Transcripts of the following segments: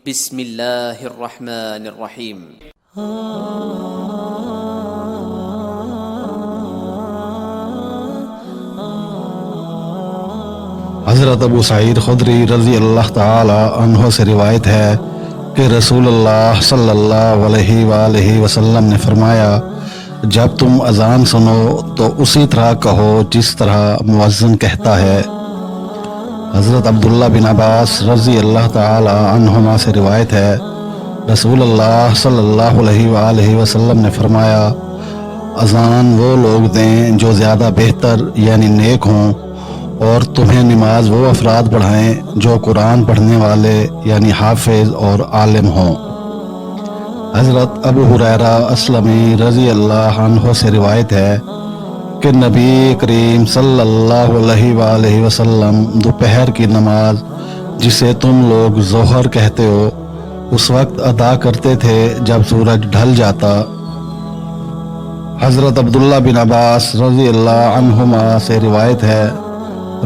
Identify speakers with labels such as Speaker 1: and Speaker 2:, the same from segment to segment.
Speaker 1: بسم اللہ الرحمن الرحیم۔
Speaker 2: حضرت ابو سعید خدری رضی اللہ تعالی عنہ سے روایت ہے کہ رسول اللہ صلی اللہ علیہ وآلہ وسلم نے فرمایا، جب تم اذان سنو تو اسی طرح کہو جس طرح مؤذن کہتا ہے۔ حضرت عبداللہ بن عباس رضی اللہ تعالی عنہما سے روایت ہے، رسول اللہ صلی اللہ علیہ وآلہ وسلم نے فرمایا، اذان وہ لوگ دیں جو زیادہ بہتر یعنی نیک ہوں، اور تمہیں نماز وہ افراد پڑھائیں جو قرآن پڑھنے والے یعنی حافظ اور عالم ہوں۔ حضرت ابو ہریرہ اسلمی رضی اللہ عنہ سے روایت ہے کہ نبی کریم صلی اللہ علیہ وآلہ وسلم دوپہر کی نماز جسے تم لوگ ظہر کہتے ہو اس وقت ادا کرتے تھے جب سورج ڈھل جاتا۔ حضرت عبداللہ بن عباس رضی اللہ عنہما سے روایت ہے،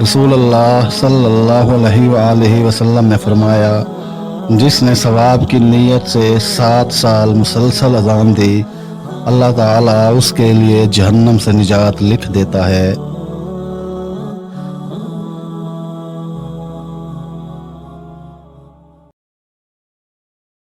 Speaker 2: رسول اللہ صلی اللہ علیہ وآلہ وسلم نے فرمایا، جس نے ثواب کی نیت سے 7 سال مسلسل اذان دی، اللہ تعالیٰ اس کے لیے جہنم سے نجات لکھ دیتا ہے۔